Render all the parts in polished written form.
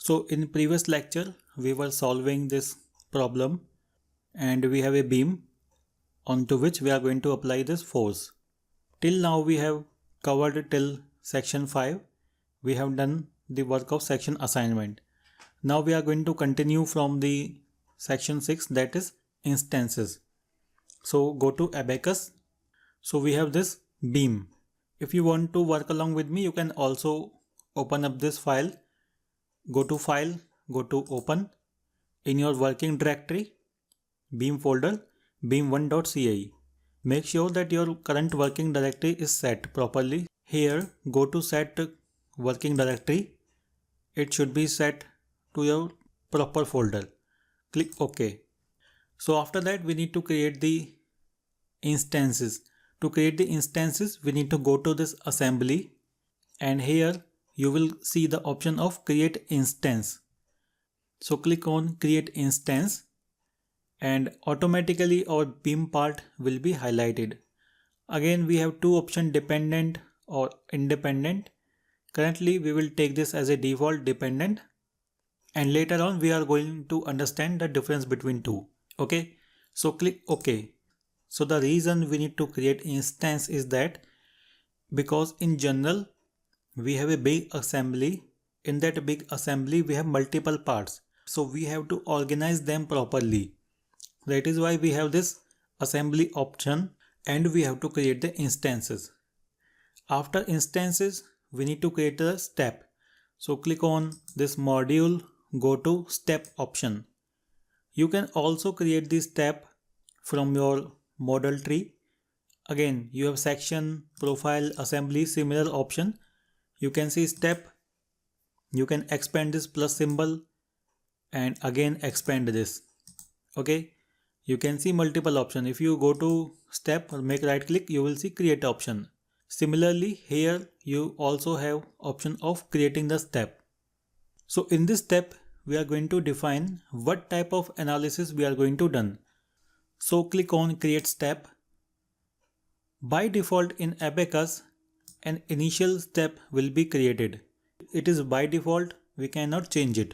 So in previous lecture we were solving this problem and we have a beam onto which we are going to apply this force. Till now we have covered till section 5. We have done the work of section assignment. Now we are going to continue from the section 6, that is instances. So go to Abaqus. So we have this beam. If you want to work along with me, you can also open up this file. Go to file, go to open. In your working directory, beam folder, beam1.ci. Make sure that your current working directory is set properly. Here go to set working directory. It should be set to your proper folder. Click OK. So after that we need to create the instances. To create the instances we need to go to this assembly and here you will see the option of create instance. So click on create instance and automatically our beam part will be highlighted. Again we have two options, dependent or independent. Currently we will take this as a default dependent and later on we are going to understand the difference between two. Okay, so click OK. So the reason we need to create instance is that because in general we have a big assembly. In that big assembly we have multiple parts, so we have to organize them properly. That is why we have this assembly option and we have to create the instances. After instances we need to create a step. So click on this module, go to step option. You can also create this step from your model tree. Again you have section, profile, assembly, similar option. You can see step, you can expand this plus symbol and again expand this. Okay, you can see multiple options. If you go to step or make right click, you will see create option. Similarly here you also have option of creating the step. So in this step we are going to define what type of analysis we are going to done. So click on create step. By default in Abaqus an initial step will be created. It is by default, we cannot change it.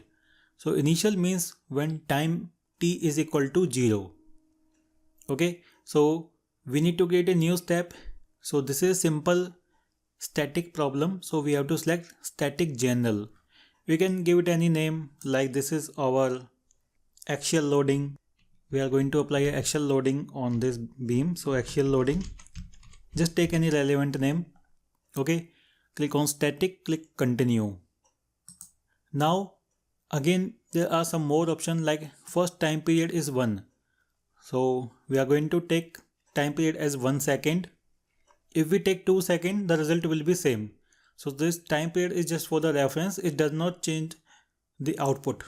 So initial means when time t is equal to 0. Okay, so we need to create a new step. So this is simple static problem. So we have to select static general. We can give it any name, like this is our axial loading. We are going to apply an axial loading on this beam. So axial loading, just take any relevant name. Okay, click on static, click continue. Now again there are some more options, like first time period is 1. So we are going to take time period as 1 second. If we take 2 seconds, the result will be same. So this time period is just for the reference, it does not change the output.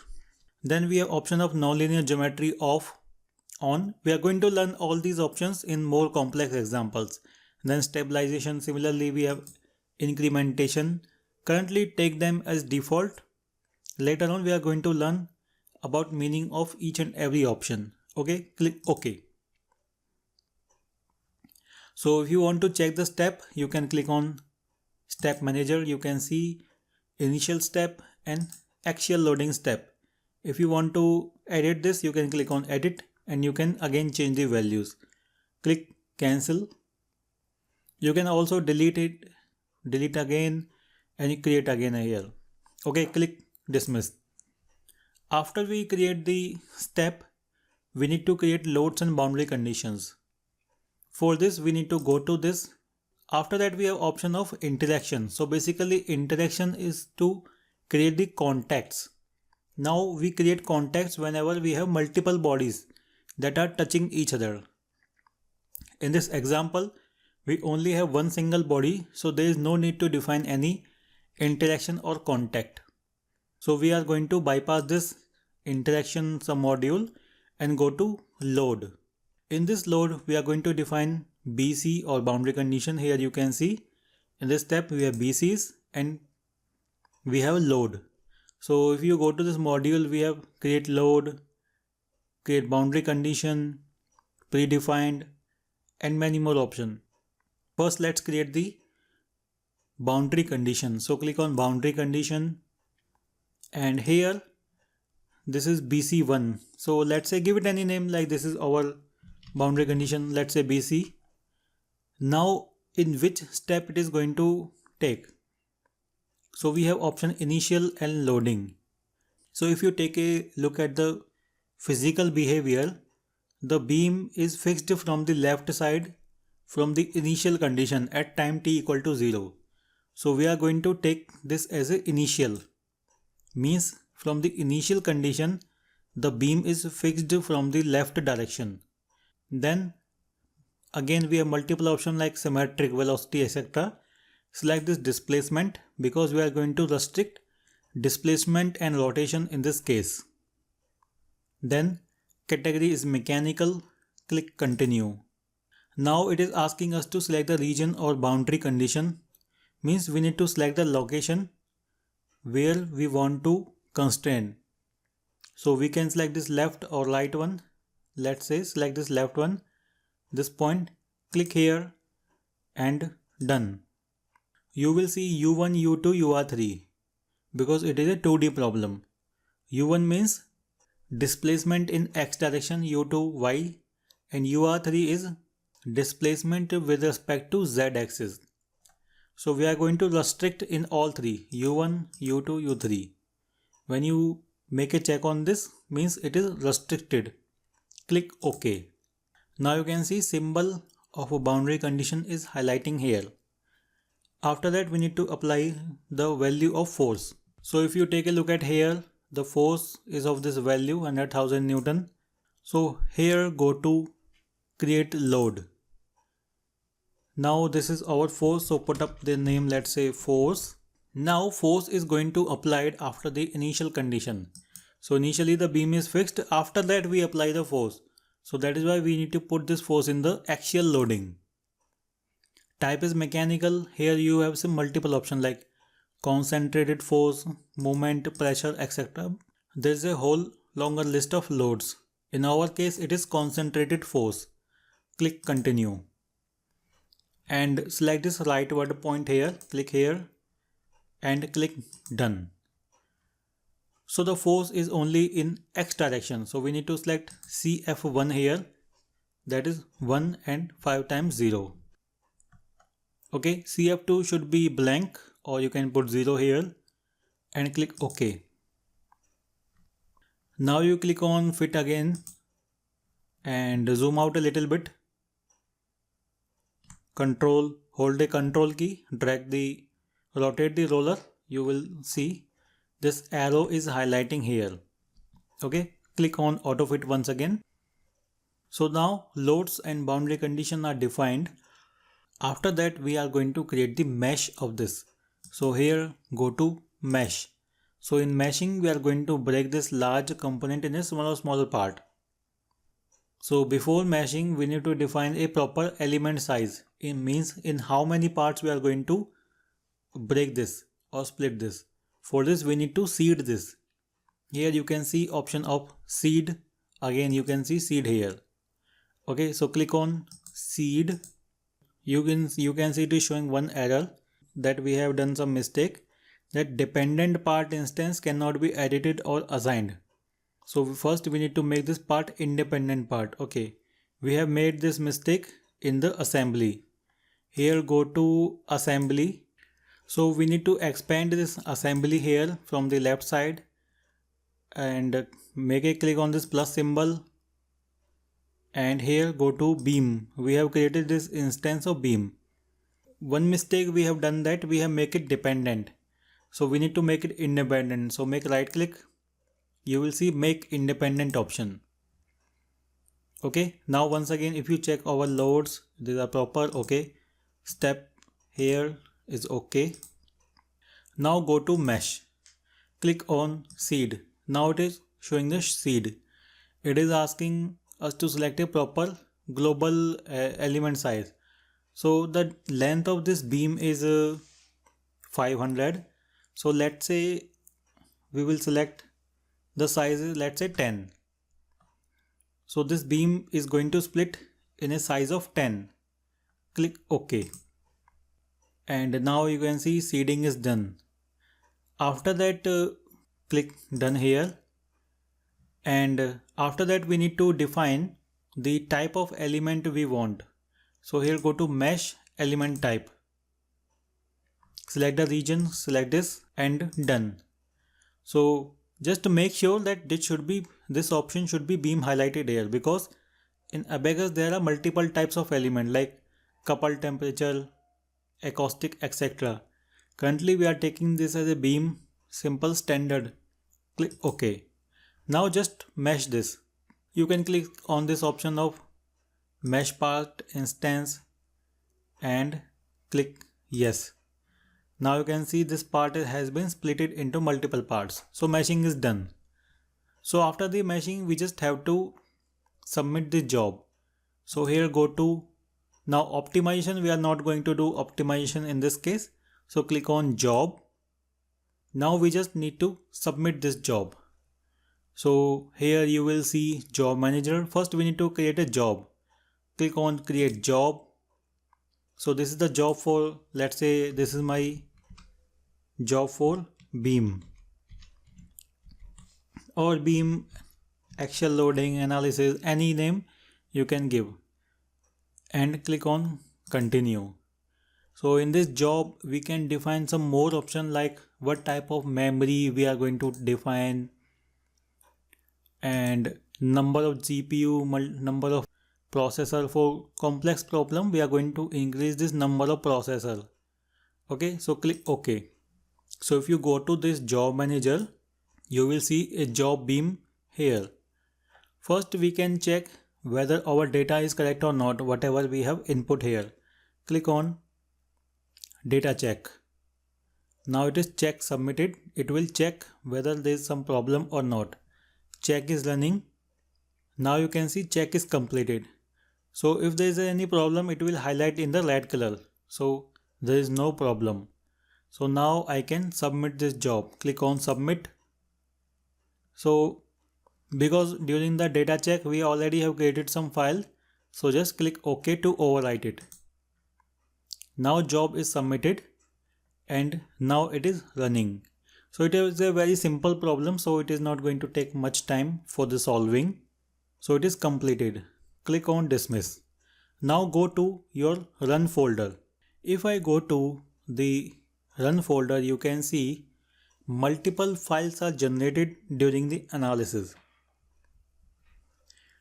Then we have option of nonlinear geometry off, on. We are going to learn all these options in more complex examples. Then stabilization, similarly we have incrementation. Currently take them as default. Later on we are going to learn about meaning of each and every option. Okay, click OK. So if you want to check the step, you can click on step manager. You can see initial step and axial loading step. If you want to edit this, you can click on edit and you can again change the values. Click cancel. You can also delete it, delete again and you create again here. Okay, click dismiss. After we create the step, we need to create loads and boundary conditions. For this we need to go to this. After that we have option of interaction. So basically interaction is to create the contacts. Now we create contacts whenever we have multiple bodies that are touching each other. In this example we only have one single body, so there is no need to define any interaction or contact. So we are going to bypass this interaction submodule and go to load. In this load we are going to define BC or boundary condition. Here you can see in this step we have BCs and we have load. So if you go to this module, we have create load, create boundary condition, predefined and many more options. First let's create the boundary condition. So click on boundary condition and here this is BC1. So let's say give it any name, like this is our boundary condition, let's say BC. Now in which step it is going to take? So we have option initial and loading. So if you take a look at the physical behavior, the beam is fixed from the left side from the initial condition at time t equal to 0. So we are going to take this as a initial, means from the initial condition the beam is fixed from the left direction. Then again we have multiple options like symmetric, velocity, etc. Select this displacement because we are going to restrict displacement and rotation in this case. Then category is mechanical, click continue. Now it is asking us to select the region or boundary condition, means we need to select the location where we want to constrain. So we can select this left or right one. Let's say select this left one, this point, click here and done. You will see U1, U2, UR3 because it is a 2D problem. U1 means displacement in x direction, U2 y, and UR3 is displacement with respect to z axis. So we are going to restrict in all three, U1, U2, U3. When you make a check on this, means it is restricted. Click OK. Now you can see symbol of a boundary condition is highlighting here. After that we need to apply the value of force. So if you take a look at here, the force is of this value 100,000 Newton. So here go to create load. Now this is our force, so put up the name, let's say force. Now force is going to applied after the initial condition. So initially the beam is fixed, after that we apply the force. So that is why we need to put this force in the axial loading. Type is mechanical. Here you have some multiple options like concentrated force, moment, pressure, etc. There is a whole longer list of loads. In our case it is concentrated force. Click continue. And select this rightward point here, click here and click done. So the force is only in x direction, so we need to select CF1 here, that is 1 and 5 times 0. Okay, CF2 should be blank or you can put 0 here and click OK. Now you click on fit again and zoom out a little bit. Hold the control key, rotate the roller, you will see this arrow is highlighting here. Okay, click on auto fit once again. So now loads and boundary condition are defined. After that we are going to create the mesh of this. So here go to mesh. So in meshing we are going to break this large component in a smaller part. So before meshing we need to define a proper element size. It means in how many parts we are going to break this or split this. For this we need to seed this. Here you can see option of seed. Again you can see seed here. Okay, so click on seed. You can see it is showing one error that we have done some mistake, that dependent part instance cannot be edited or assigned. So first we need to make this part independent part. Okay, we have made this mistake in the assembly. Here go to assembly. So we need to expand this assembly here from the left side and make a click on this plus symbol, and here go to beam. We have created this instance of beam. One mistake we have done, that we have make it dependent. So we need to make it independent. So make right click. You will see make independent option. Okay, now once again if you check our loads, these are proper. Okay, step here is okay. Now go to mesh. Click on seed. Now it is showing the seed. It is asking us to select a proper global element size. So the length of this beam is 500. So let's say we will select the size is, let's say 10. So this beam is going to split in a size of 10. Click OK. And now you can see seeding is done. After that click done here, and after that we need to define the type of element we want. So here go to mesh element type, select the region, select this and done. So just to make sure that this option should be beam highlighted here, because in Abaqus there are multiple types of element like coupled temperature, acoustic, etc. Currently we are taking this as a beam, simple standard. Click OK. Now just mesh this. You can click on this option of mesh part instance and click yes. Now you can see this part has been split into multiple parts. So meshing is done. So after the meshing we just have to submit the job. So here go to, now optimization, we are not going to do optimization in this case. So click on job. Now we just need to submit this job. So here you will see job manager. First we need to create a job. Click on create job. So this is the job for, let's say this is my job for beam or beam axial loading analysis, any name you can give, and click on continue. So in this job we can define some more options like what type of memory we are going to define, and number of GPU, number of processor. For complex problem we are going to increase this number of processor. Okay, so click OK. So if you go to this job manager, you will see a job beam here. First we can check whether our data is correct or not, whatever we have input here. Click on data check. Now it is check submitted. It will check whether there is some problem or not. Check is running. Now you can see check is completed. So if there is any problem, it will highlight in the red color. So there is no problem. So now I can submit this job. Click on submit. So because during the data check we already have created some file, so just click OK to overwrite it. Now job is submitted and now it is running. So it is a very simple problem, so it is not going to take much time for the solving. So it is completed. Click on dismiss. Now go to your run folder. If I go to the run folder, you can see multiple files are generated during the analysis.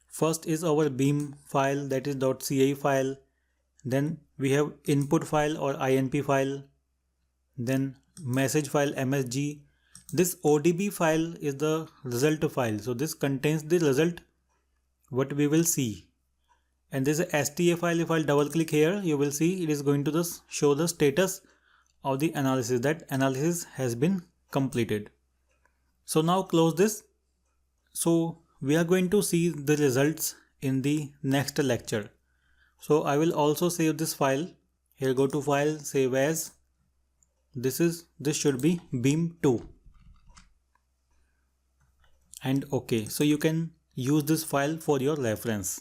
First is our beam file, that is .ca file. Then we have input file or INP file. Then message file MSG. This ODB file is the result file. So this contains the result what we will see. And this is a STA file. If I'll double click here, you will see it is going to show the status of the analysis, that analysis has been completed. So now close this. So we are going to see the results in the next lecture. So I will also save this file. Here go to file, save as. This should be beam 2. And OK. So you can use this file for your reference.